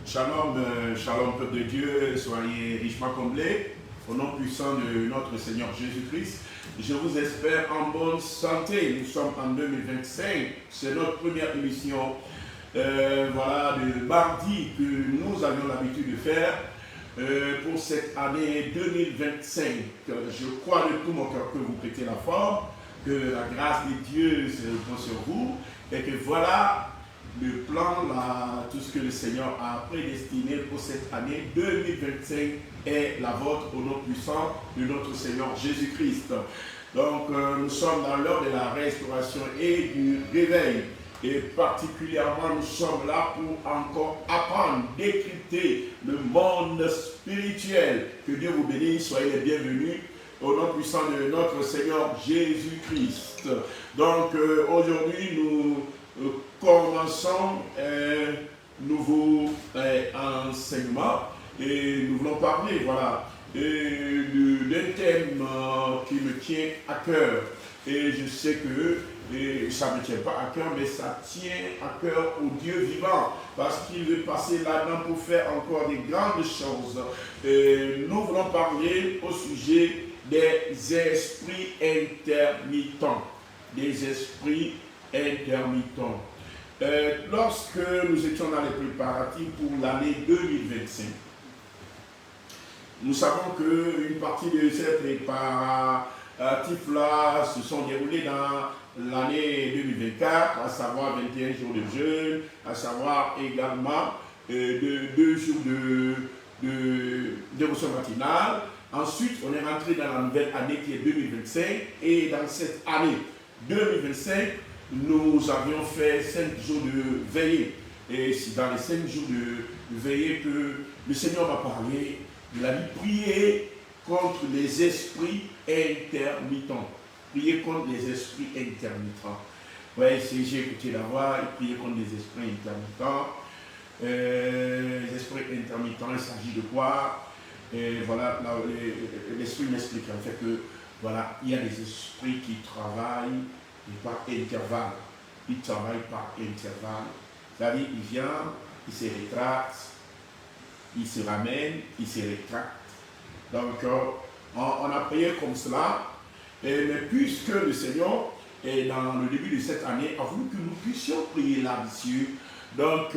Shalom, shalom peuple de Dieu, soyez richement comblés au nom puissant de notre Seigneur Jésus-Christ. Je vous espère en bonne santé. Nous sommes en 2025, c'est notre première émission voilà, de mardi que nous avions l'habitude de faire pour cette année 2025. Je crois de tout mon cœur que vous prêtez la forme, que la grâce de Dieu se repose sur vous et que voilà le plan, tout ce que le Seigneur a prédestiné pour cette année 2025 est la vôtre au nom puissant de notre Seigneur Jésus-Christ. Donc nous sommes dans l'heure de la restauration et du réveil. Et particulièrement nous sommes là pour encore apprendre, décrypter le monde spirituel. Que Dieu vous bénisse, soyez les bienvenus au nom puissant de notre Seigneur Jésus-Christ. Donc aujourd'hui nous commençons un nouveau enseignement et nous voulons parler d'un thème qui me tient à cœur. Et je sais que ça ne me tient pas à cœur, mais ça tient à cœur au Dieu vivant, parce qu'il veut passer là-dedans pour faire encore des grandes choses. Et nous voulons parler au sujet des esprits intermittents. Des esprits intermittents. Lorsque nous étions dans les préparatifs pour l'année 2025, nous savons qu'une partie de ces préparatifs-là se sont déroulés dans l'année 2024, à savoir 21 jours de jeûne, à savoir également 2 jours de dévotion matinale. Ensuite, on est rentré dans la nouvelle année qui est 2025, et dans cette année 2025, nous avions fait 5 jours de veillée. Et c'est dans les 5 jours de veillée que le Seigneur m'a parlé. Il a dit prier contre les esprits intermittents. Prier contre les esprits intermittents. Oui, j'ai écouté la voix, prier contre les esprits intermittents. Les esprits intermittents, il s'agit de quoi? Et voilà, l'esprit m'explique en fait que voilà, il y a des esprits qui travaillent par intervalle. Il travaille par intervalle. C'est-à-dire, il vient, il se rétracte, il se ramène, il se rétracte. Donc, on a prié comme cela. Mais puisque le Seigneur, dans le début de cette année, a voulu que nous puissions prier là-dessus, donc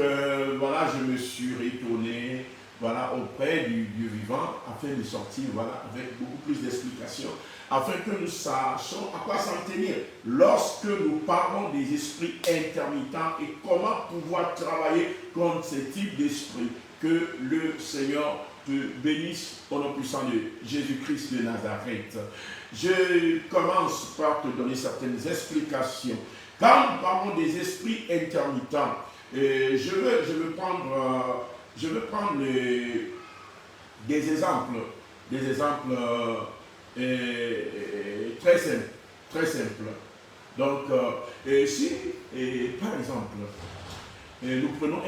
voilà, je me suis retourné voilà, auprès du Dieu vivant, afin de sortir voilà, avec beaucoup plus d'explications, afin que nous sachions à quoi s'en tenir lorsque nous parlons des esprits intermittents et comment pouvoir travailler contre ce type d'esprit. Que le Seigneur te bénisse au nom puissant de Jésus-Christ de Nazareth. Je commence par te donner certaines explications. Quand nous parlons des esprits intermittents, je veux prendre des exemples très simples. Donc, si, par exemple, nous prenons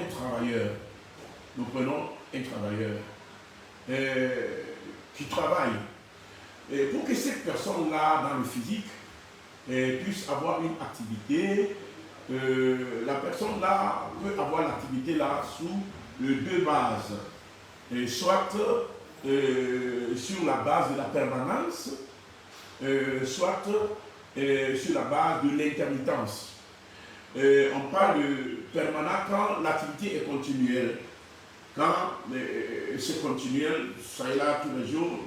un travailleur qui travaille, pour que cette personne-là, dans le physique, puisse avoir une activité, la personne-là peut avoir l'activité-là sous 2 bases, soit sur la base de la permanence, soit sur la base de l'intermittence. On parle de permanent quand l'activité est continuelle. Quand c'est continuel, ça est là tous les jours,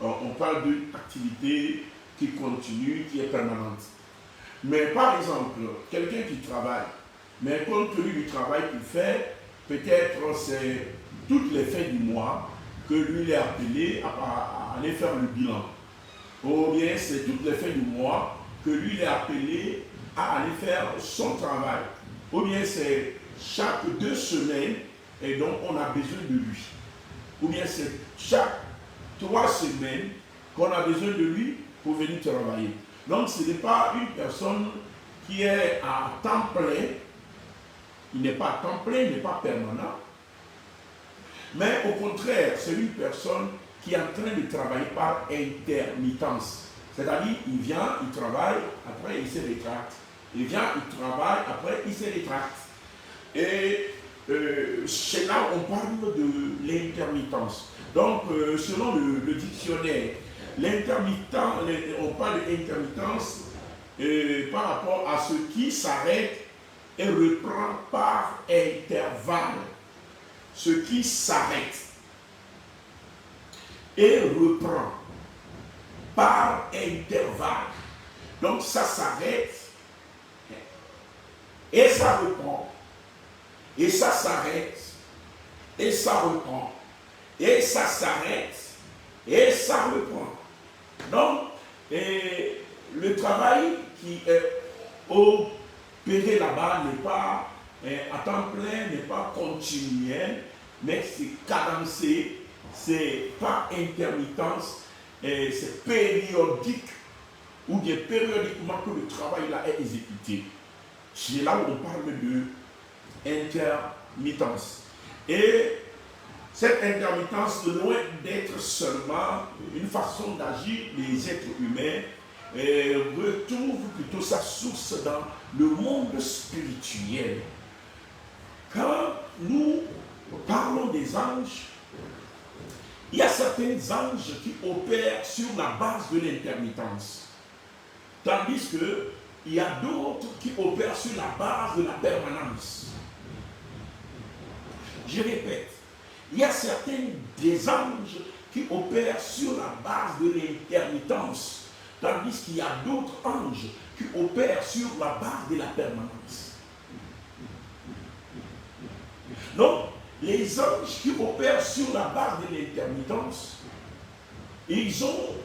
on parle d'une activité qui continue, qui est permanente. Mais par exemple, quelqu'un qui travaille, mais compte tenu du travail qu'il fait, peut-être c'est toutes les fins du mois que lui il est appelé à aller faire le bilan. Ou bien c'est toutes les fins du mois que lui il est appelé à aller faire son travail. Ou bien c'est chaque 2 semaines et donc on a besoin de lui. Ou bien c'est chaque 3 semaines qu'on a besoin de lui pour venir travailler. Donc ce n'est pas une personne qui est à temps plein. Il n'est pas à temps plein, il n'est pas permanent. Mais au contraire, c'est une personne qui est en train de travailler par intermittence. C'est-à-dire, il vient, il travaille, après il se rétracte. Il vient, il travaille, après il se rétracte. Et c'est là où on parle de l'intermittence. Donc, selon le dictionnaire, on parle d'intermittence par rapport à ce qui s'arrête et reprend par intervalle. Ce qui s'arrête et reprend par intervalle. Donc, ça s'arrête et ça reprend. Et ça s'arrête et ça reprend. Et ça s'arrête et ça reprend. Donc, le travail qui est opéré là-bas n'est pas à temps plein, n'est pas continuel, mais c'est cadencé, c'est pas intermittence, c'est périodique, ou bien périodiquement que le travail là est exécuté. C'est là où on parle de intermittence. Et cette intermittence, loin d'être seulement une façon d'agir des êtres humains, retrouve plutôt sa source dans le monde spirituel. Quand nous parlons des anges, il y a certains anges qui opèrent sur la base de l'intermittence, tandis qu'il y a d'autres qui opèrent sur la base de la permanence. Je répète, il y a certains des anges qui opèrent sur la base de l'intermittence, tandis qu'il y a d'autres anges qui opèrent sur la base de la permanence. Donc, les anges qui opèrent sur la base de l'intermittence, ils ont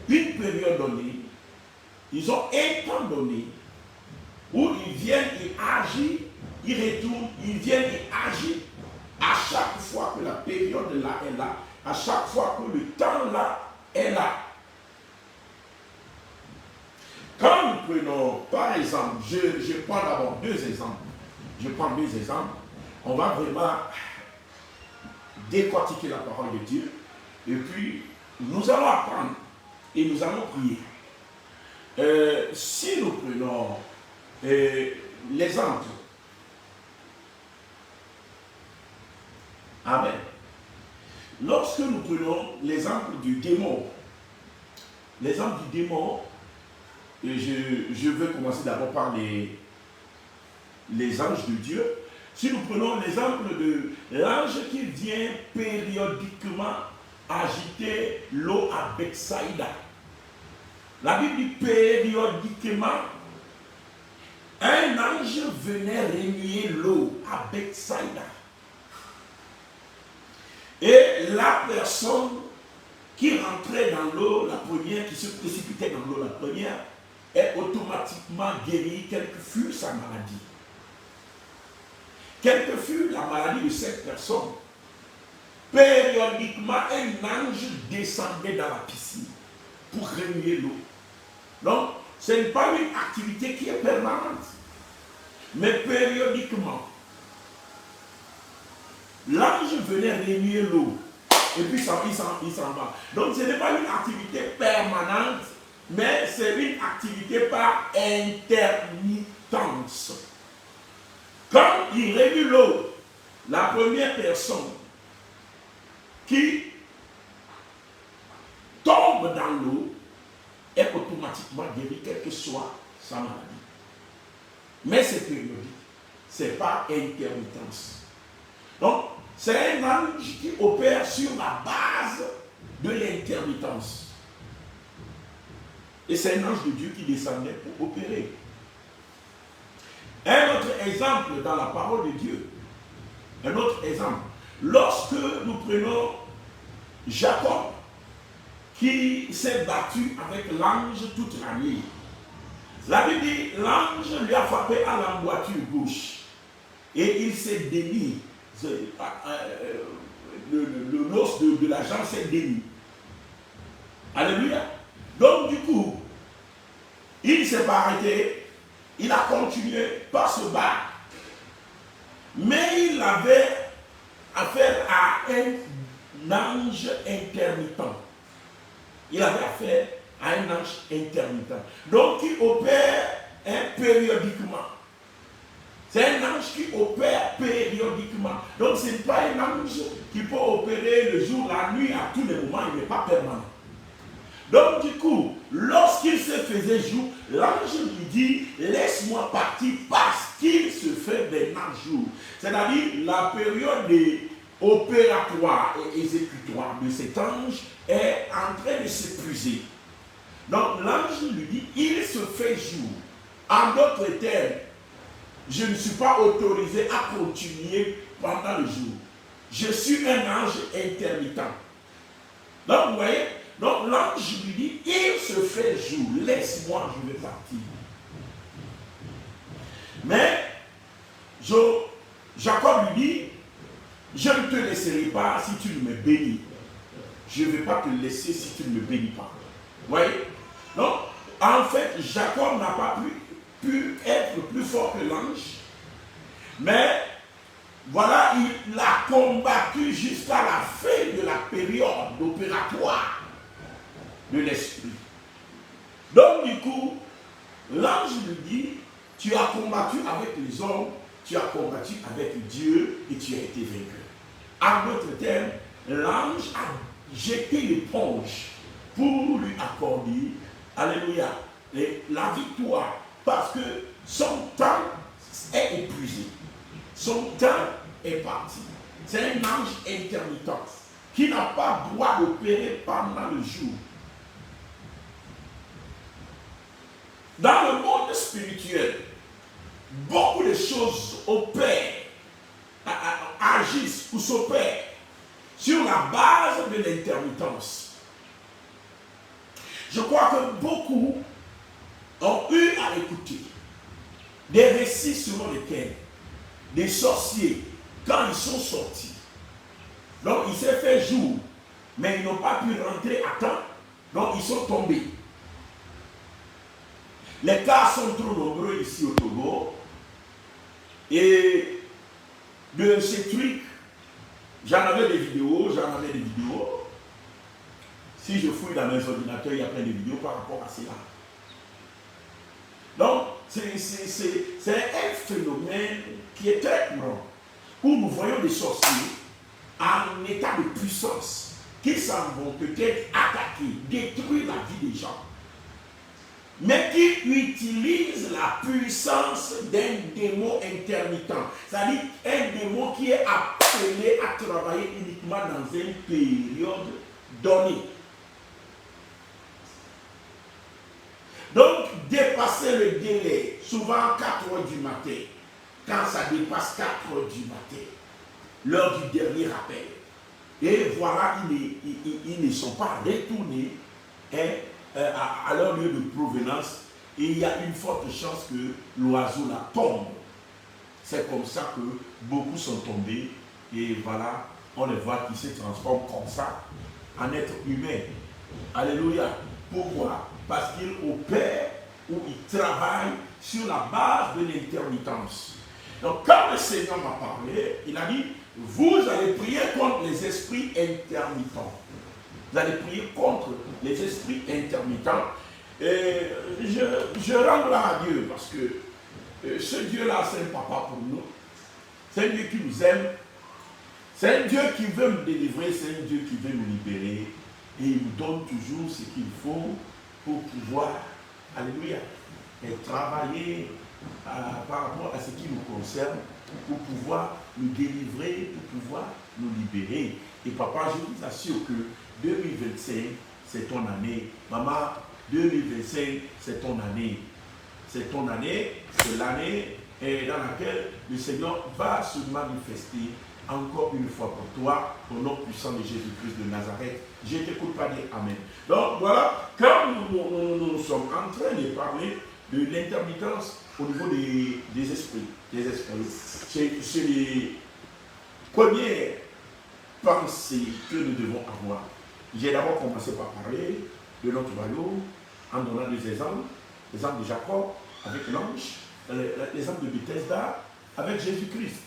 une période donnée, ils ont un temps donné, où ils viennent et agissent, ils retournent, ils viennent et agissent, à chaque fois que la période là est là, à chaque fois que le temps là est là. Quand nous prenons, par exemple, je prends d'abord deux exemples. Je prends deux exemples. On va vraiment décortiquer la parole de Dieu. Et puis, nous allons apprendre et nous allons prier. Si nous prenons l'exemple, amen. Lorsque nous prenons l'exemple du démon, et je veux commencer d'abord par les anges de Dieu. Si nous prenons l'exemple de l'ange qui vient périodiquement agiter l'eau à Bethsaïda. La Bible dit périodiquement, un ange venait remuer l'eau à Bethsaïda. Et la personne qui rentrait dans l'eau, la première, qui se précipitait dans l'eau, la première, est automatiquement guérie, quelle que fût sa maladie. Quelle que fût la maladie de cette personne, périodiquement, un ange descendait dans la piscine pour remuer l'eau. Donc, ce n'est pas une activité qui est permanente, mais périodiquement. L'ange venait remuer l'eau, et puis il s'en va. Donc, ce n'est pas une activité permanente, mais c'est une activité par intermittence. Quand il remue l'eau, la première personne qui tombe dans l'eau est automatiquement guérie, quelle que soit sa maladie. Mais c'est périodique, ce n'est pas intermittence. Donc, c'est un ange qui opère sur la base de l'intermittence. Et c'est un ange de Dieu qui descendait pour opérer. Un autre exemple dans la parole de Dieu. Un autre exemple. Lorsque nous prenons Jacob, qui s'est battu avec l'ange toute la nuit. La Bible dit, l'ange lui a frappé à l'emboîture gauche. Et il s'est démis. L'os de la jambe s'est démis. Alléluia. Donc du coup, il ne s'est pas arrêté. Il a continué par se battre. Mais il avait affaire à un ange intermittent. Il avait affaire à un ange intermittent. Donc il opère périodiquement. C'est un ange qui opère périodiquement. Donc ce n'est pas un ange qui peut opérer le jour, la nuit, à tous les moments, il n'est pas permanent. Donc du coup, lorsqu'il se faisait jour, l'ange lui dit, laisse-moi partir parce qu'il se fait maintenant jour. C'est-à-dire la période opératoire et exécutoire de cet ange est en train de s'épuiser. Donc l'ange lui dit, il se fait jour. En d'autres termes, je ne suis pas autorisé à continuer pendant le jour. Je suis un ange intermittent. Donc vous voyez, donc l'ange lui dit, il se fait jour, laisse-moi, je vais partir. Mais Jacob lui dit, je ne te laisserai pas si tu ne me bénis. Je ne vais pas te laisser si tu ne me bénis pas. Vous voyez? Donc, en fait, Jacob n'a pas pu être plus fort que l'ange. Mais, voilà, il l'a combattu jusqu'à la fin de la période opératoire de l'esprit. Donc, du coup, l'ange lui dit, tu as combattu avec les hommes, tu as combattu avec Dieu et tu as été vaincu. En d'autres termes, l'ange a jeté l'éponge pour lui accorder, alléluia, la victoire, parce que son temps est épuisé, son temps est parti. C'est un ange intermittent qui n'a pas droit d'opérer pendant le jour. Dans le monde spirituel, beaucoup de choses opèrent, agissent ou s'opèrent sur la base de l'intermittence. Je crois que beaucoup ont eu à écouter des récits selon lesquels des sorciers, quand ils sont sortis, donc il s'est fait jour, mais ils n'ont pas pu rentrer à temps, donc ils sont tombés. Les cas sont trop nombreux ici au Togo. Et de ces trucs, j'en avais des vidéos. Si je fouille dans mes ordinateurs, il y a plein de vidéos par rapport à cela. Donc, c'est un phénomène qui est très courant, où nous voyons des sorciers en état de puissance, qui s'en vont peut-être attaquer, détruire la vie des gens, mais qui utilise la puissance d'un démon intermittent. C'est-à-dire un démon qui est appelé à travailler uniquement dans une période donnée. Donc, dépasser le délai, souvent 4 heures du matin, quand ça dépasse 4 heures du matin, l'heure du dernier rappel, et voilà, ils ne sont pas retournés à leur lieu de provenance, et il y a une forte chance que l'oiseau là tombe. C'est comme ça que beaucoup sont tombés, et voilà, on les voit qui se transforment comme ça en être humains. Alléluia. Pourquoi? Parce qu'ils opèrent ou ils travaillent sur la base de l'intermittence. Donc quand le Seigneur m'a parlé, il a dit, vous allez prier contre les esprits intermittents. Vous allez prier contre les esprits intermittents. Et je rends là à Dieu parce que ce Dieu-là, c'est un papa pour nous. C'est un Dieu qui nous aime. C'est un Dieu qui veut nous délivrer. C'est un Dieu qui veut nous libérer. Et il nous donne toujours ce qu'il faut pour pouvoir, alléluia, et travailler par rapport à ce qui nous concerne, pour pouvoir nous délivrer, pour pouvoir nous libérer. Et papa, je vous assure que 2025, c'est ton année. Maman, 2025, c'est ton année. C'est ton année, c'est l'année dans laquelle le Seigneur va se manifester encore une fois pour toi, au nom puissant de Jésus-Christ de Nazareth. Je ne t'écoute pas dire Amen. Donc voilà, quand nous sommes en train de parler de l'intermittence au niveau des esprits, c'est les premières pensées que nous devons avoir. J'ai d'abord commencé par parler de notre royaume en donnant des exemples, l'exemple de Jacob avec l'ange, l'exemple de Bethesda avec Jésus-Christ.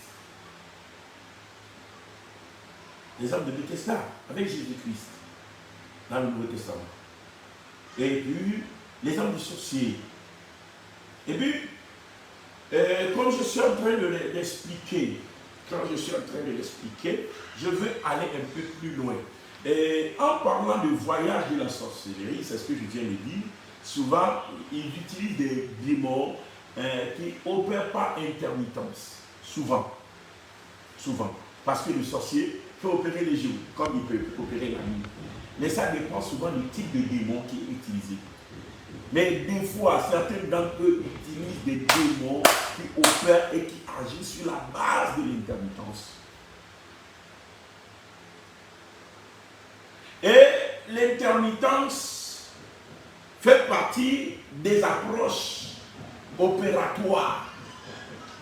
L'exemple de Bethesda avec Jésus-Christ dans le Nouveau Testament. Et puis, l'exemple du sorcier. Et puis, Comme je suis en train de l'expliquer, je veux aller un peu plus loin. Et en parlant de voyage de la sorcellerie, c'est ce que je viens de dire, souvent, ils utilisent des démons qui opèrent par intermittence. Souvent. Parce que le sorcier peut opérer les jours, comme il peut opérer la nuit. Mais ça dépend souvent du type de démon qui est utilisé. Mais des fois, certains d'entre eux utilisent des démons qui opèrent et qui agissent sur la base de l'intermittence. Et l'intermittence fait partie des approches opératoires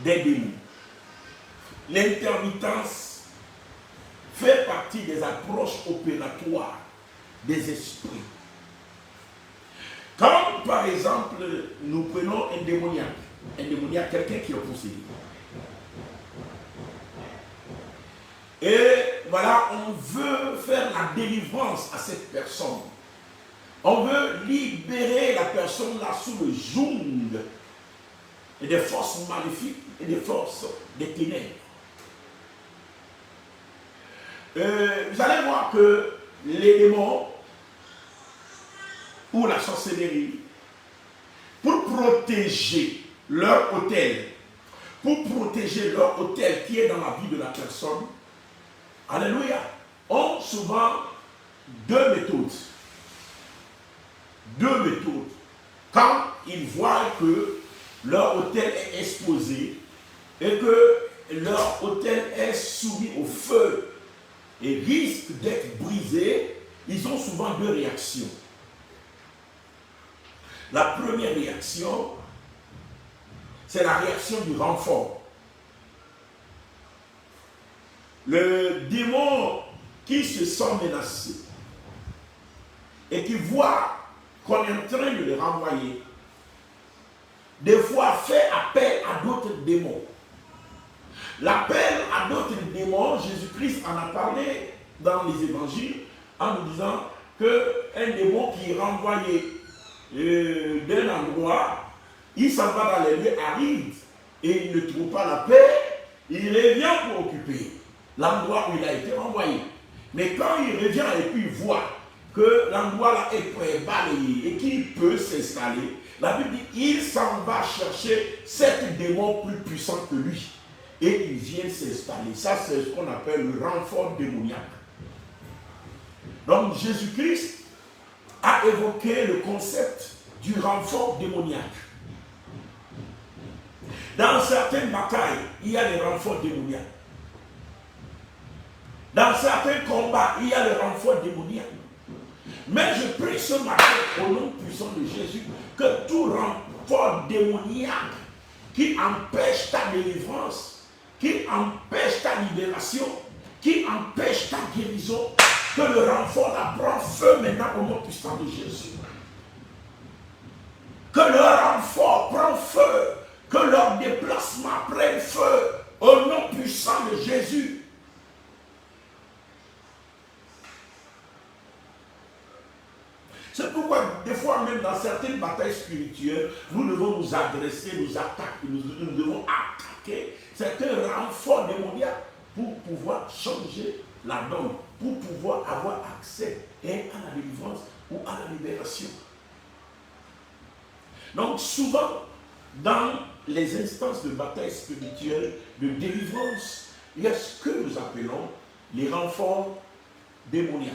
des démons. L'intermittence fait partie des approches opératoires des esprits. Quand, par exemple, nous prenons un démoniaque, quelqu'un qui est possédé. Et voilà, on veut faire la délivrance à cette personne. On veut libérer la personne là sous le joug des forces maléfiques et des forces des ténèbres. Vous allez voir que les démons ou la sorcellerie, pour protéger leur autel, qui est dans la vie de la personne, alléluia, ont souvent deux méthodes. Quand ils voient que leur autel est exposé et que leur autel est soumis au feu et risque d'être brisé, ils ont souvent deux réactions. La première réaction, c'est la réaction du renfort. Le démon qui se sent menacé et qui voit qu'on est en train de le renvoyer, des fois fait appel à d'autres démons. L'appel à d'autres démons, Jésus-Christ en a parlé dans les évangiles en nous disant qu'un démon qui est renvoyé d'un endroit, il s'en va dans les lieux arides et il ne trouve pas la paix, il revient pour occuper l'endroit où il a été renvoyé. Mais quand il revient et puis il voit que l'endroit là est balayé et qu'il peut s'installer, la Bible dit il s'en va chercher 7 démons plus puissants que lui et il vient s'installer. Ça, c'est ce qu'on appelle le renfort démoniaque. Donc Jésus-Christ a évoqué le concept du renfort démoniaque. Dans certaines batailles, il y a des renforts démoniaques. Dans certains combats, il y a des renforts démoniaques. Mais je prie ce matin, au nom puissant de Jésus, que tout renfort démoniaque qui empêche ta délivrance, qui empêche ta libération, qui empêche ta guérison, que le renfort là prend feu maintenant au nom puissant de Jésus. Que leur renfort prend feu, que leur déplacement prenne feu au nom puissant de Jésus. C'est pourquoi, des fois même dans certaines batailles spirituelles, nous devons nous adresser, nous attaquer, nous devons attaquer certains renforts démoniaques pour pouvoir changer la donne, pour pouvoir avoir accès à la délivrance ou à la libération. Donc souvent, dans les instances de bataille spirituelle, de délivrance, il y a ce que nous appelons les renforts démoniaques.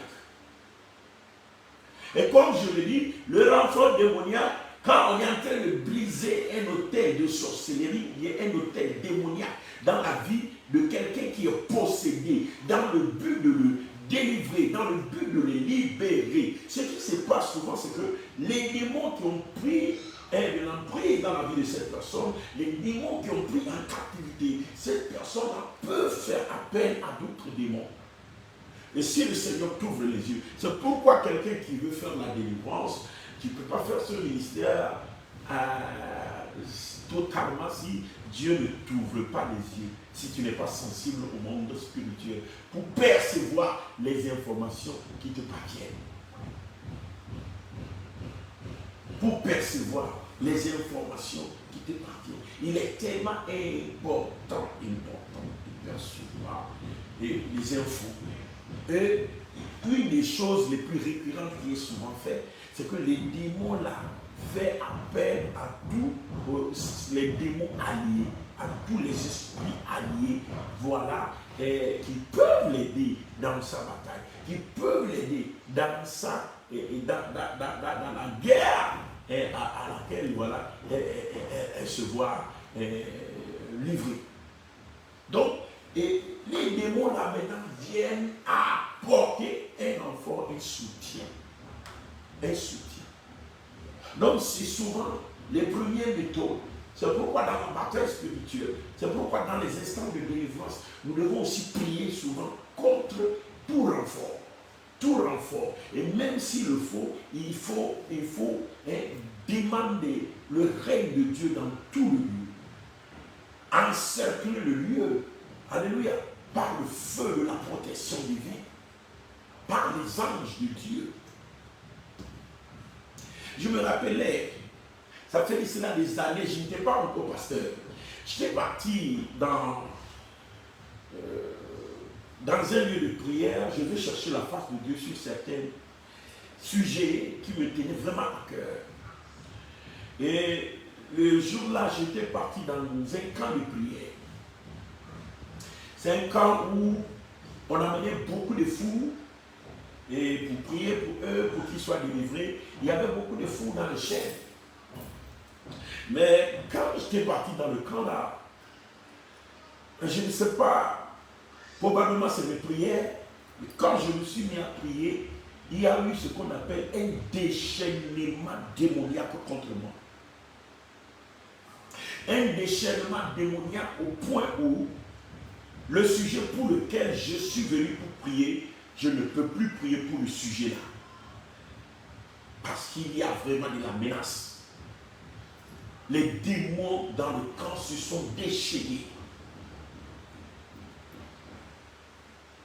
Et comme je le dis, le renfort démoniaque, quand on est en train de briser un autel de sorcellerie, il y a un autel démoniaque dans la vie de quelqu'un qui est possédé, dans le but de le délivrer, dans le but de le libérer. Ce qui se passe souvent, c'est que les démons qui ont pris de l'emprise dans la vie de cette personne, les démons qui ont pris en captivité, cette personne-là peut faire appel à d'autres démons. Et si le Seigneur t'ouvre les yeux, c'est pourquoi quelqu'un qui veut faire la délivrance, tu ne peux pas faire ce ministère totalement si Dieu ne t'ouvre pas les yeux, si tu n'es pas sensible au monde spirituel, pour percevoir les informations qui te parviennent. Pour percevoir les informations qui te parviennent. il est tellement important, il perçoit les infos. Et une des choses les plus récurrentes qui est souvent faite, c'est que les démons là fait appel à tous les démons alliés, à tous les esprits alliés, voilà, qui peuvent l'aider dans sa bataille, qui peuvent l'aider dans dans la guerre à laquelle voilà, elle se voit livrée. Donc, et les démons là maintenant viennent apporter un renfort, un soutien. Un soutien. Donc, c'est souvent les premières méthodes. C'est pourquoi dans la bataille spirituelle, c'est pourquoi dans les instants de délivrance, nous devons aussi prier souvent contre tout renfort. Tout renfort. Et même s'il le faut, il faut demander le règne de Dieu dans tout le lieu. Encercler le lieu, alléluia, par le feu de la protection divine, par les anges de Dieu. Je me rappelais, ça fait cela des années, je n'étais pas encore pasteur. J'étais parti dans un lieu de prière, je vais chercher la face de Dieu sur certains sujets qui me tenaient vraiment à cœur. Et le jour-là, j'étais parti dans un camp de prière. C'est un camp où on amenait beaucoup de fous et pour prier pour eux, pour qu'ils soient délivrés. Il y avait beaucoup de fous dans les chaînes. Mais quand j'étais parti dans le camp là, je ne sais pas, probablement c'est mes prières, mais quand je me suis mis à prier, il y a eu ce qu'on appelle un déchaînement démoniaque contre moi. Un déchaînement démoniaque au point où le sujet pour lequel je suis venu pour prier, je ne peux plus prier pour le sujet là. Parce qu'il y a vraiment de la menace. Les démons dans le camp se sont déchaînés.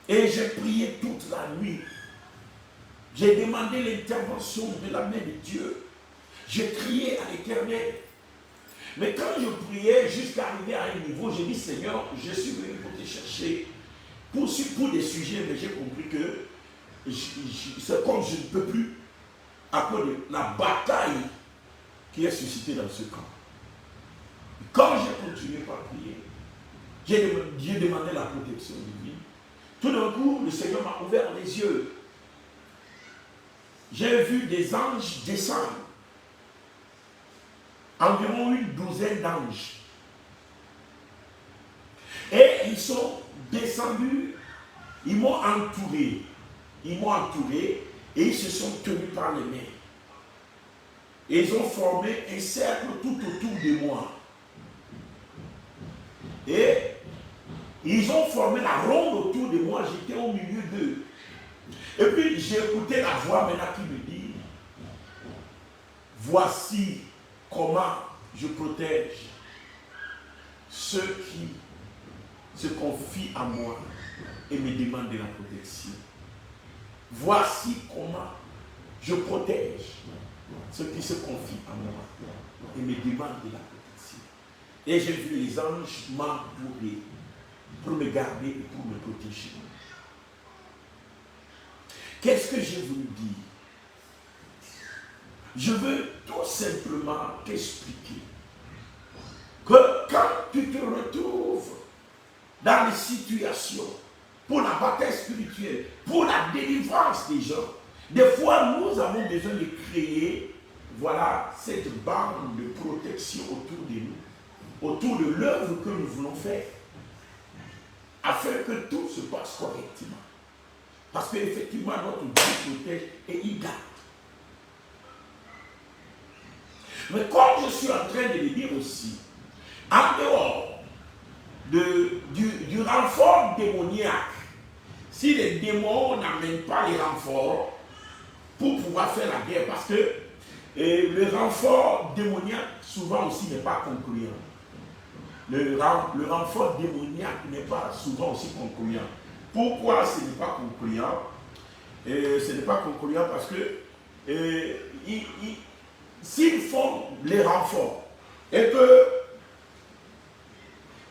Et j'ai prié toute la nuit. J'ai demandé l'intervention de la main de Dieu. J'ai crié à l'Éternel. Mais quand je priais jusqu'à arriver à un niveau, j'ai dit Seigneur, je suis venu pour te chercher pour des sujets, mais j'ai compris que c'est comme je ne peux plus à cause de la bataille qui est suscitée dans ce camp. Quand j'ai continué par prier, j'ai demandé la protection divine. Tout d'un coup, le Seigneur m'a ouvert les yeux. J'ai vu des anges descendre. Environ une douzaine d'anges. Et ils sont descendus, ils m'ont entouré. Ils m'ont entouré et ils se sont tenus par les mains. Et ils ont formé un cercle tout autour de moi. Et ils ont formé la ronde autour de moi, j'étais au milieu d'eux. Et puis j'ai écouté la voix maintenant qui me dit, voici comment je protège ceux qui se confient à moi et me demandent de la protection. Voici comment je protège ceux qui se confient à moi et me demandent de la protection. Et j'ai vu les anges m'entourer pour me garder et pour me protéger. Qu'est-ce que je voulu dire? Je veux tout simplement t'expliquer que quand tu te retrouves dans les situations pour la bataille spirituelle, pour la délivrance des gens, des fois nous avons besoin de créer, voilà, cette bande de protection autour de nous, autour de l'œuvre que nous voulons faire, afin que tout se passe correctement. Parce qu'effectivement, notre Dieu protège et il garde. Mais comme je suis en train de le dire aussi, en dehors du renfort démoniaque, si les démons n'amènent pas les renforts pour pouvoir faire la guerre, parce que le renfort démoniaque souvent aussi n'est pas concluant. Le renfort démoniaque n'est pas souvent aussi concluant. Pourquoi ce n'est pas concluant? Ce n'est pas concluant parce que s'ils font les renforts et que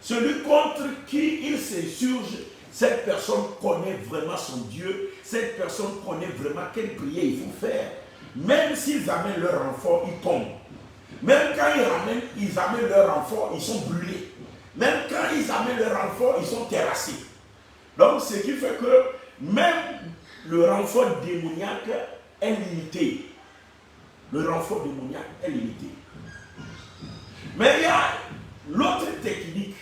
Celui contre qui il s'insurge, cette personne connaît vraiment son Dieu, cette personne connaît vraiment quelle prière il faut faire. Même s'ils amènent leur renfort, ils tombent. Même quand ils amènent leur renfort, ils sont brûlés. Même quand ils amènent leur renfort, ils sont terrassés. Donc, ce qui fait que même le renfort démoniaque est limité. Le renfort démoniaque est limité. Mais il y a l'autre technique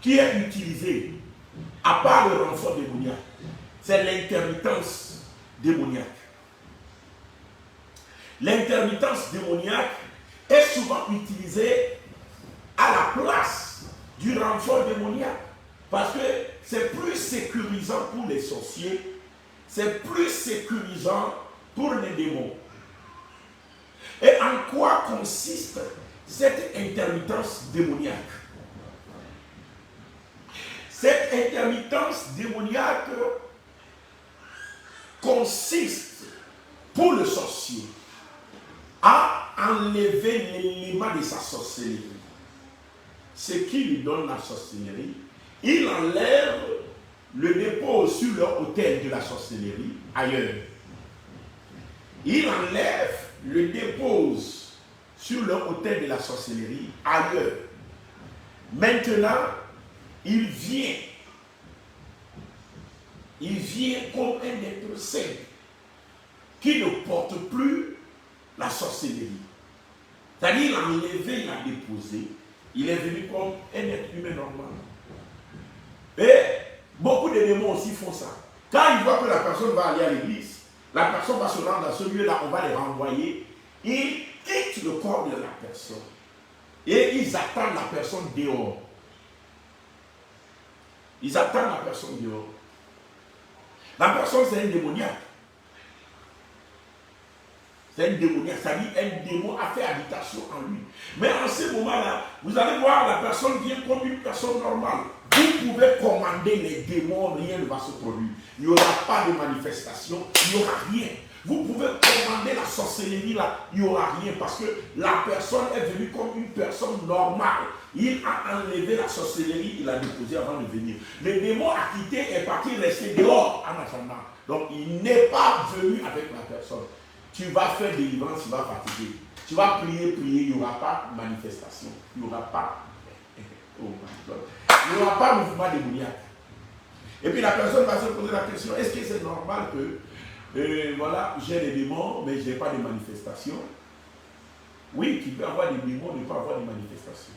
qui est utilisée, à part le renfort démoniaque, c'est l'intermittence démoniaque. L'intermittence démoniaque est souvent utilisée à la place du renfort démoniaque. Parce que c'est plus sécurisant pour les sorciers, c'est plus sécurisant pour les démons. Et en quoi consiste cette intermittence démoniaque? Cette intermittence démoniaque consiste pour le sorcier à enlever l'élément de sa sorcellerie. Ce qui lui donne la sorcellerie, il enlève, le dépose sur leur autel de la sorcellerie ailleurs. Il enlève, le dépose sur leur autel de la sorcellerie ailleurs. Maintenant, il vient comme un être saint qui ne porte plus la sorcellerie. C'est-à-dire, il a enlevé, il a déposé, il est venu comme un être humain normal. Et beaucoup de démons aussi font ça. Quand ils voient que la personne va aller à l'église, la personne va se rendre à ce lieu-là, on va les renvoyer. Ils quittent le corps de la personne. Et ils attendent la personne dehors. Ils attendent la personne dehors. La personne, c'est un démoniaque. C'est un démoniaque, c'est-à-dire un démon a fait habitation en lui. Mais en ce moment-là, vous allez voir, la personne vient comme une personne normale. Vous pouvez commander les démons, rien ne va se produire. Il n'y aura pas de manifestation, il n'y aura rien. Vous pouvez commander la sorcellerie là, il n'y aura rien parce que la personne est venue comme une personne normale. Il a enlevé la sorcellerie, il l'a déposé avant de venir. Le démon a quitté et parti rester dehors en attendant. Donc il n'est pas venu avec la personne. Tu vas faire délivrance, tu vas fatiguer. Tu vas prier, il n'y aura pas de manifestation. Il n'y aura pas. Oh my God. Il n'y aura pas de mouvement démoniaque. Et puis la personne va se poser la question, est-ce que c'est normal que voilà, j'ai des démons, mais je n'ai pas de manifestation? Oui, tu peux avoir des démons, mais pas avoir de manifestation.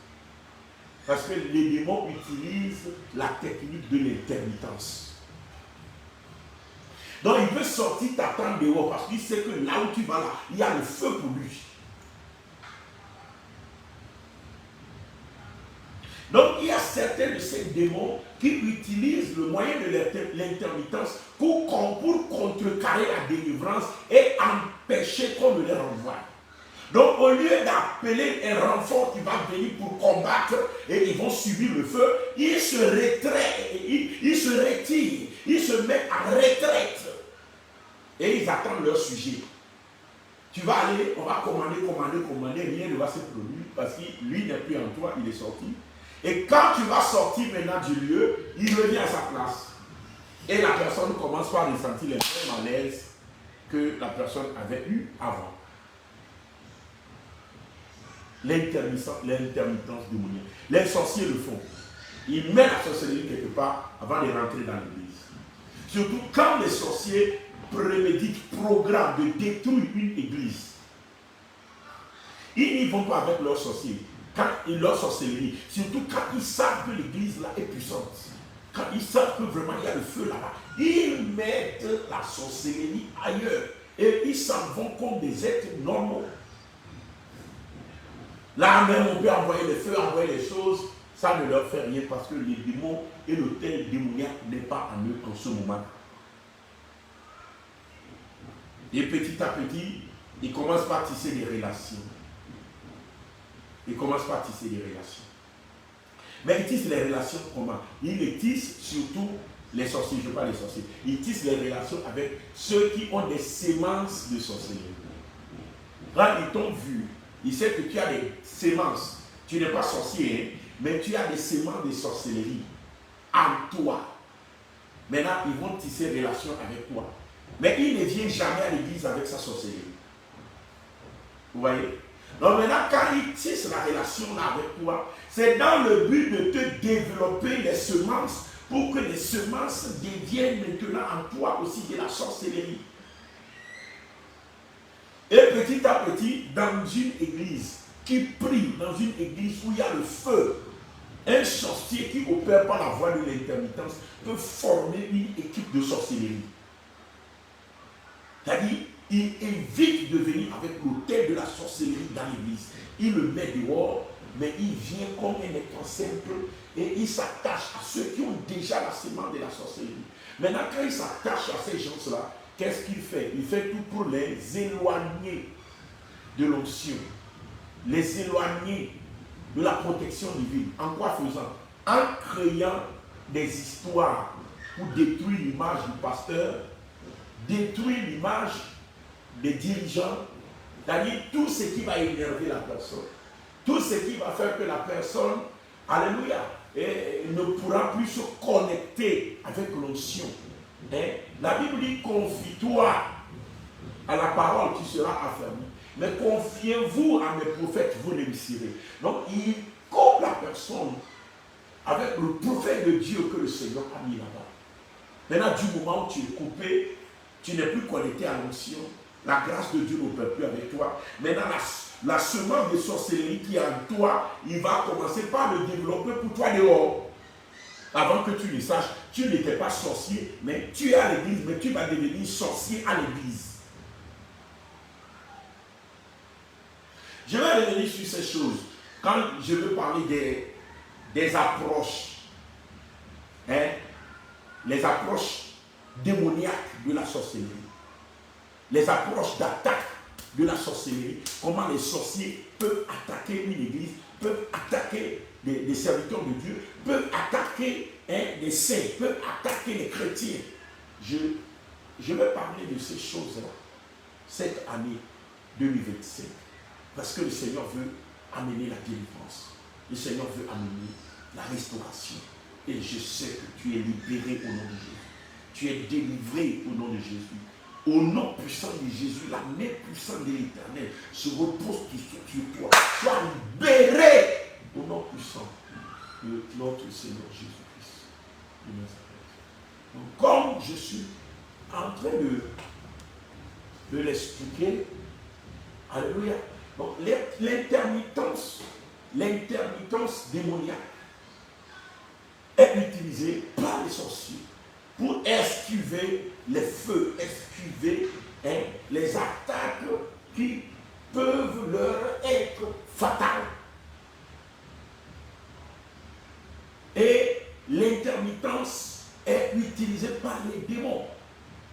Parce que les démons utilisent la technique de l'intermittence. Donc il peut sortir t'attendre dehors parce qu'il sait que là où tu vas là, il y a le feu pour lui. Donc il y a certains de ces démons qui utilisent le moyen de l'intermittence pour contrecarrer la délivrance et empêcher qu'on ne les renvoie. Donc au lieu d'appeler un renfort qui va venir pour combattre et ils vont subir le feu, ils se retraitent, ils se retirent, ils se mettent en retraite et ils attendent leur sujet. Tu vas aller, on va commander, rien ne va se produire parce que lui n'est plus en toi, il est sorti. Et quand tu vas sortir maintenant du lieu, il revient à sa place. Et la personne commence par ressentir les mêmes malaises que la personne avait eu avant. L'intermittence démoniaque. Les sorciers le font. Ils mettent la sorcellerie quelque part avant de rentrer dans l'église. Surtout quand les sorciers préméditent, programment de détruire une église. Ils n'y vont pas avec leurs sorciers. Quand ils leur sorcellerie, surtout quand ils savent que l'église là est puissante, quand ils savent que vraiment il y a le feu là-bas, ils mettent la sorcellerie ailleurs et ils s'en vont comme des êtres normaux. Là même on peut envoyer le feu, envoyer les choses, ça ne leur fait rien parce que les démons et le tel démoniaque n'est pas en eux en ce moment. Et petit à petit, ils commencent par tisser des relations. Ils commencent par tisser des relations. Mais ils tissent les relations comment? Ils les tissent surtout les sorciers, je parle des sorciers. Ils tissent les relations avec ceux qui ont des sémences de sorcellerie. Quand ils t'ont vu, ils savent que tu as des sémences. Tu n'es pas sorcier, hein, mais tu as des séments de sorcellerie en toi. Maintenant, ils vont tisser relation avec toi. Mais il ne vient jamais à l'église avec sa sorcellerie. Vous voyez? Donc maintenant, quand il tisse la relation là avec toi, c'est dans le but de te développer les semences pour que les semences deviennent maintenant en toi aussi de la sorcellerie. Et petit à petit, dans une église qui prie, dans une église où il y a le feu, un sorcier qui opère par la voie de l'intermittence peut former une équipe de sorcellerie. C'est-à-dire, il évite de venir avec l'autel de la sorcellerie dans l'église. Il le met dehors, mais il vient comme un être simple et il s'attache à ceux qui ont déjà la sémence de la sorcellerie. Maintenant, quand il s'attache à ces gens-là, qu'est-ce qu'il fait? Il fait tout pour les éloigner de l'onction, les éloigner de la protection divine. En quoi faisant? En créant des histoires pour détruire l'image du pasteur, détruire l'image des dirigeants, c'est-à-dire tout ce qui va énerver la personne, tout ce qui va faire que la personne, alléluia, ne pourra plus se connecter avec l'onction. La Bible dit, confie-toi à la parole qui sera affermie, mais confiez-vous à mes prophètes, vous réussirez. Donc il coupe la personne avec le prophète de Dieu que le Seigneur a mis là-bas. Maintenant, du moment où tu es coupé, tu n'es plus connecté à l'onction, la grâce de Dieu n'opère plus avec toi. Maintenant, la semence de sorcellerie qui est en toi, il va commencer par le développer pour toi dehors. Avant que tu le saches, tu n'étais pas sorcier, mais tu es à l'église, mais tu vas devenir sorcier à l'église. Je vais revenir sur ces choses quand je veux parler des approches, les approches démoniaques de la sorcellerie, les approches d'attaque de la sorcellerie, comment les sorciers peuvent attaquer une église, peuvent attaquer des serviteurs de Dieu, peuvent attaquer des saints, peuvent attaquer les chrétiens. Je vais parler de ces choses-là cette année 2025. Parce que le Seigneur veut amener la délivrance. Le Seigneur veut amener la restauration. Et je sais que tu es libéré au nom de Jésus. Tu es délivré au nom de Jésus. Au nom puissant de Jésus, la main puissante de l'Éternel se repose sur toi. Sois libéré au nom puissant de notre Seigneur Jésus-Christ de Nazareth. Donc, comme je suis en train de l'expliquer, alléluia. Donc, l'intermittence démoniaque est utilisée par les sorciers pour esquiver les feux, esquiver les attaques qui peuvent leur être fatales. Et l'intermittence est utilisée par les démons.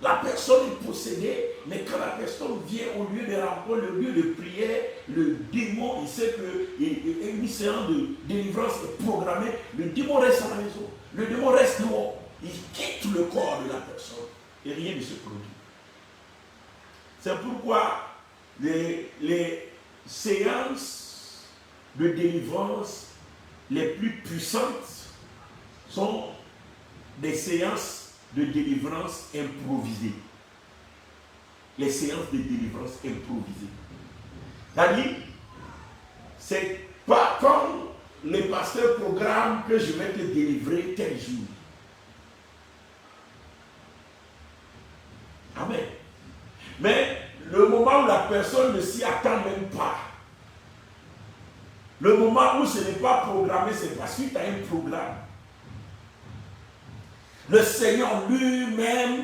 La personne est possédée, mais quand la personne vient au lieu de rencontre, le lieu de prière, le démon, il sait qu'une séance de délivrance est programmée, le démon reste à la maison, le démon reste dehors, il quitte le corps de la personne et rien ne se produit. C'est pourquoi les séances de délivrance les plus puissantes sont des séances de délivrance improvisée. Les séances de délivrance improvisées. C'est-à-dire, c'est pas comme les pasteurs programment que je vais te délivrer tel jour. Amen. Mais le moment où la personne ne s'y attend même pas, le moment où ce n'est pas programmé, c'est pas suite à un programme. Le Seigneur lui-même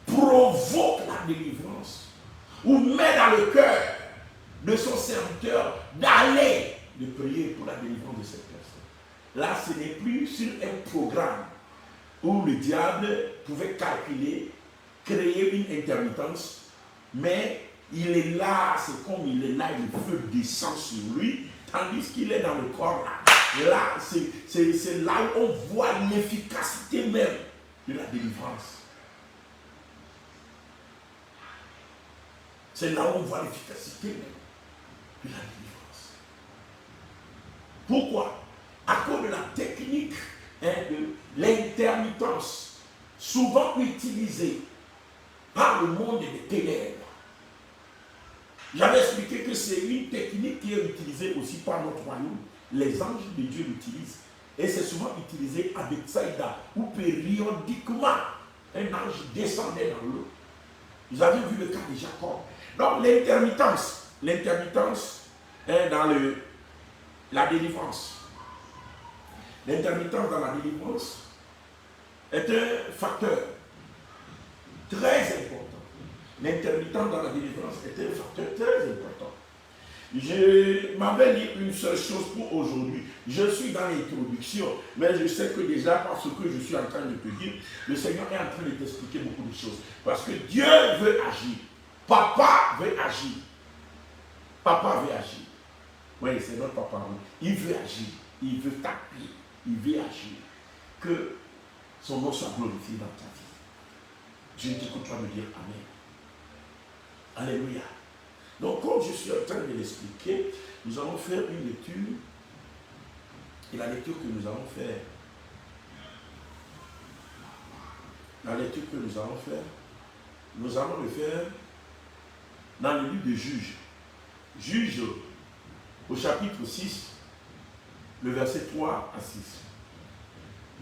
provoque la délivrance ou met dans le cœur de son serviteur d'aller de prier pour la délivrance de cette personne. Là, ce n'est plus sur un programme où le diable pouvait calculer, créer une intermittence, mais il est là, c'est comme il est là, le feu descend sur lui, tandis qu'il est dans le corps là. Là, c'est là où on voit l'efficacité même de la délivrance. C'est là où on voit l'efficacité même de la délivrance. Pourquoi? À cause de la technique de l'intermittence, souvent utilisée par le monde des ténèbres. J'avais expliqué que c'est une technique qui est utilisée aussi par notre royaume. Les anges de Dieu l'utilisent. Et c'est souvent utilisé à Bethsaïda, où périodiquement un ange descendait dans l'eau. Vous avez vu le cas de Jacob. Donc l'intermittence est dans la délivrance. L'intermittence dans la délivrance est un facteur très important. L'intermittence dans la délivrance est un facteur très important. Je m'avais dit une seule chose pour aujourd'hui. Je suis dans l'introduction, mais je sais que déjà, parce que je suis en train de te dire, le Seigneur est en train de t'expliquer beaucoup de choses. Parce que Dieu veut agir. Papa veut agir. Papa veut agir. Oui, c'est notre papa. Il veut agir. Il veut t'appuyer. Il veut agir. Que son nom soit glorifié dans ta vie. Je t'écouterai me dire Amen. Alléluia. Donc, comme je suis en train de l'expliquer, nous allons faire une lecture. Et la lecture que nous allons faire, nous allons le faire dans le livre de Juges. Juges, au chapitre 6, le verset 3 à 6.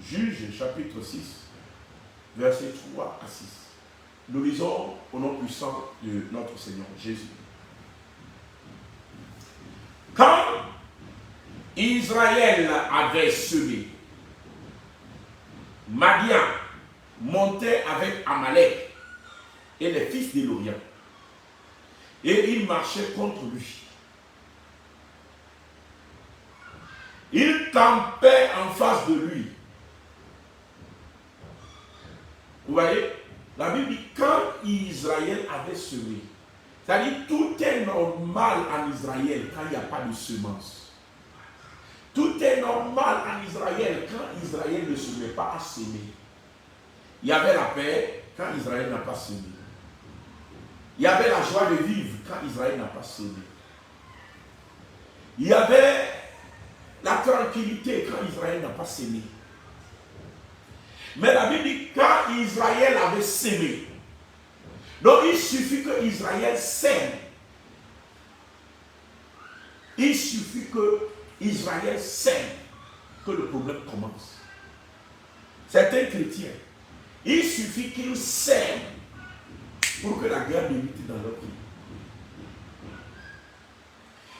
Juges, chapitre 6, verset 3 à 6. Nous lisons au nom puissant de notre Seigneur Jésus. Quand Israël avait semé, Madian montait avec Amalek et les fils de l'Orient. Et il marchait contre lui. Il campait en face de lui. Vous voyez, la Bible dit quand Israël avait semé, c'est-à-dire tout est normal en Israël quand il n'y a pas de semence. Tout est normal en Israël quand Israël ne se met pas à semer. Il y avait la paix quand Israël n'a pas semé. Il y avait la joie de vivre quand Israël n'a pas semé. Il y avait la tranquillité quand Israël n'a pas semé. Mais la Bible dit quand Israël avait semé. Donc il suffit que Israël sème. Il suffit que Israël sème que le problème commence. Certains chrétiens, il suffit qu'ils sèment pour que la guerre débute dans leur pays.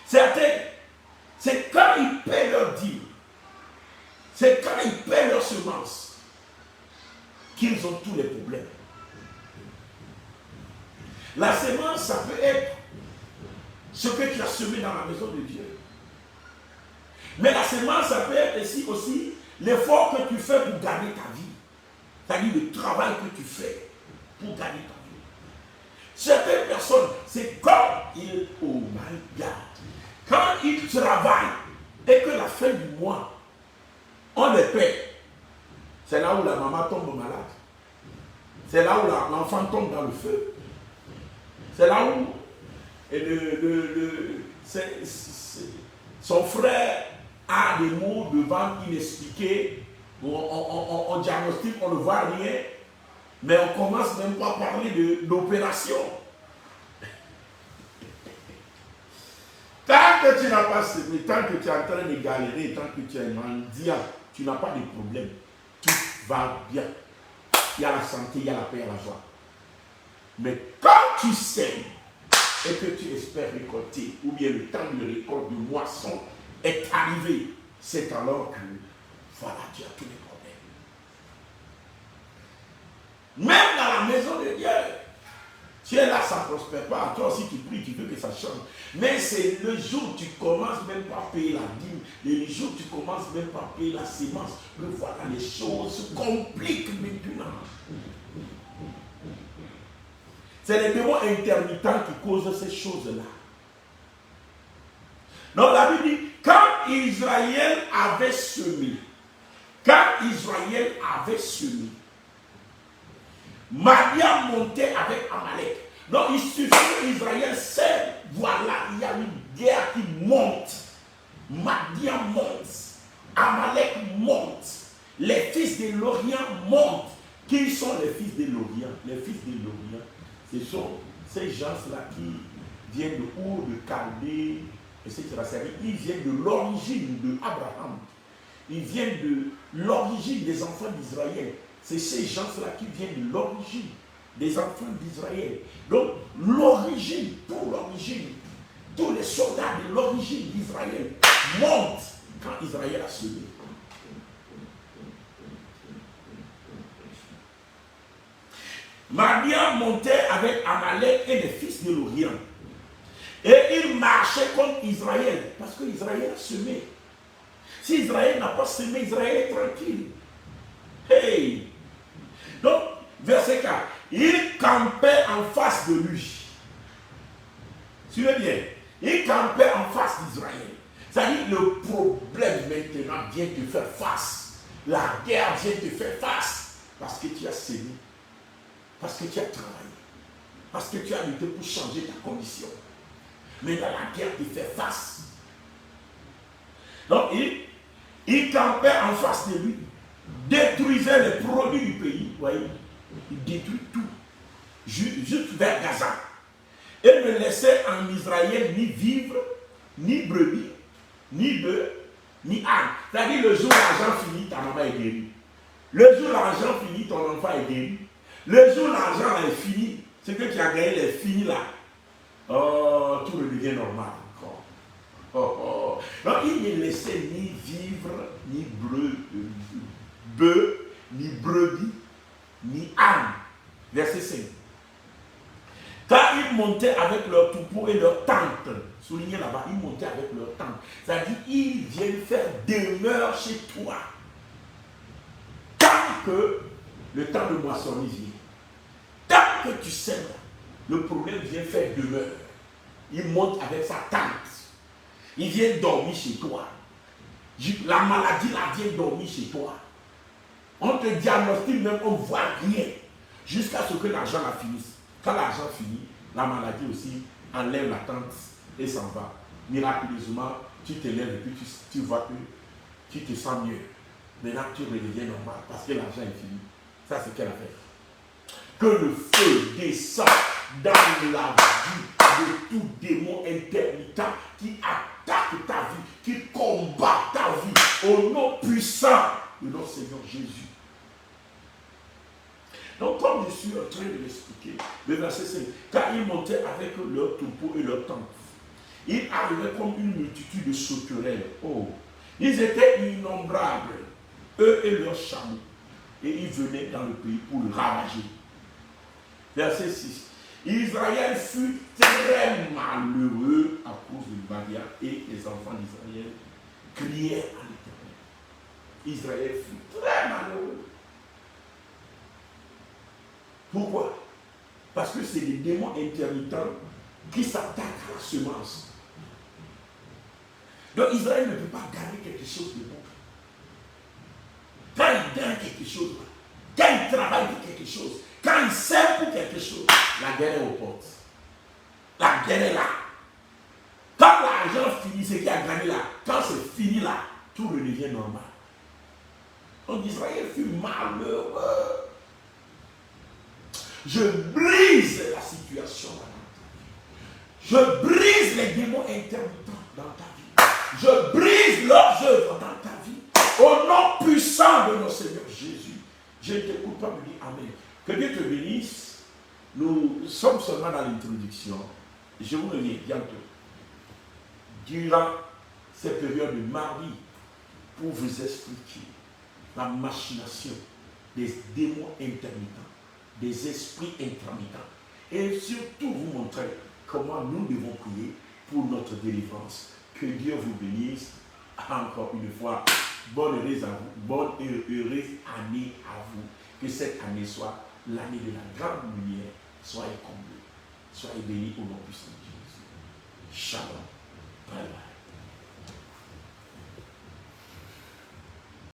Certains, c'est quand ils paient leur dîme, c'est quand ils paient leur semence qu'ils ont tous les problèmes. La semence, ça peut être ce que tu as semé dans la maison de Dieu. Mais la semence, ça peut être aussi l'effort que tu fais pour gagner ta vie. C'est-à-dire le travail que tu fais pour gagner ta vie. Certaines personnes, c'est comme oh my God, quand ils travaillent et que la fin du mois, on les paie, c'est là où la maman tombe malade. C'est là où l'enfant tombe dans le feu. C'est là où son frère a des maux de ventre inexpliqués. On diagnostique, on ne voit rien. Mais on commence même pas à parler d'opération. Tant que tu n'as pas semé, tant que tu es en train de galérer, tant que tu es mendiant, tu n'as pas de problème. Tout va bien. Il y a la santé, il y a la paix, il y a la joie. Mais quand tu sèmes et que tu espères récolter, ou bien le temps de récolte de moisson est arrivé, c'est alors que, voilà, tu as tous les problèmes. Même dans la maison de Dieu, tu es là, ça ne prospère pas. Toi aussi, tu pries, tu veux que ça change. Mais c'est le jour où tu commences même pas à payer la dîme, et le jour où tu commences même pas à payer la sémence, que voilà, les choses se compliquent maintenant. C'est les démons intermittents qui causent ces choses-là. Donc la Bible dit, quand Israël avait semé, Madian montait avec Amalek. Donc il suffit qu'Israël sème, voilà, il y a une guerre qui monte. Madian monte, Amalek monte, les fils de l'Orient montent. Qui sont les fils de l'Orient? Les fils de l'Orient, ce sont ces gens-là qui viennent de Our, de Chaldée, etc. Ils viennent de l'origine d'Abraham. Ils viennent de l'origine des enfants d'Israël. C'est ces gens-là qui viennent de l'origine des enfants d'Israël. Donc, l'origine, pour l'origine, tous les soldats de l'origine d'Israël montent quand Israël a semé. Madian montait avec Amalek et les fils de l'Orient. Et ils marchaient contre Israël, parce que Israël a semé. Si Israël n'a pas semé, Israël est tranquille. Hey! Donc, verset 4. Il campait en face de lui. Suivez bien. Il campait en face d'Israël. C'est-à-dire, le problème maintenant vient te faire face. La guerre vient te faire face. Parce que tu as semé. Parce que tu as travaillé. Parce que tu as lutté pour changer ta condition. Mais dans la guerre te fait face. Donc, il campait en face de lui. Détruisait les produits du pays. Vous voyez, il détruit tout. Juste vers Gaza. Et ne laissait en Israël ni vivre, ni brebis, ni bœufs, ni âne. C'est-à-dire, le jour où l'argent finit, ta maman est guérie. Le jour où l'argent finit, ton enfant est guéri. Le jour où l'argent est fini, ce que tu as gagné est fini là. Oh, tout redevient normal encore. Oh. Donc, il ne laissait ni vivre, ni bœufs, ni brebis, ni âne. Verset 5. Car ils montaient avec leurs troupeaux et leurs tentes. Soulignez là-bas, ils montaient avec leurs tentes. C'est-à-dire, ils viennent faire demeure chez toi. Tant que le temps de moissonner vient. Tant que tu sèmes, le problème vient faire demeure. Il monte avec sa tente. Il vient dormir chez toi. La maladie là vient dormir chez toi. On te diagnostique même, on ne voit rien. Jusqu'à ce que l'argent la finisse. Quand l'argent finit, la maladie aussi enlève la tente et s'en va. Miraculeusement, tu te lèves et puis tu vois que tu te sens mieux. Maintenant, tu redeviens normal parce que l'argent est fini. Ça, c'est quelle affaire? Que le feu descende dans la vie de tout démon intermittent qui attaque ta vie, qui combat ta vie au nom puissant de notre Seigneur Jésus. Donc, comme je suis en train de l'expliquer, le verset 5, car ils montaient avec leurs troupeaux et leurs tentes, ils arrivaient comme une multitude de sauterelles. Oh, ils étaient innombrables, eux et leurs chameaux, et ils venaient dans le pays pour le ravager. Verset 6. Israël fut très malheureux à cause de Badia et les enfants d'Israël criaient à l'Éternel. Israël fut très malheureux. Pourquoi? Parce que c'est des démons intermittents qui s'attaquent à la semence. Donc Israël ne peut pas gagner quelque chose de bon. Quand il gagne quelque chose, quand il travaille pour quelque chose, quand il sert pour quelque chose, la guerre est aux portes. La guerre est là. Quand l'argent finit, ce qu'il a gagné là, quand c'est fini là, tout redevient normal. Donc Israël fut malheureux. Je brise la situation dans ta vie. Je brise les démons intermittents dans ta vie. Je brise leurs œuvres dans ta vie. Au nom puissant de notre Seigneur Jésus. Je ne t'écoute pas me dire Amen. Que Dieu te bénisse. Nous sommes seulement dans l'introduction. Je vous reviens bientôt. Durant cette période de mardi, pour vous expliquer la machination des démons intermittents, des esprits intermittents, et surtout vous montrer comment nous devons prier pour notre délivrance. Que Dieu vous bénisse encore une fois. Bonne heureuse année à vous. Que cette année soit l'année de la grande lumière. Soyez comblés. Soyez bénis au nom puissant de Jésus. Shalom. Bye bye.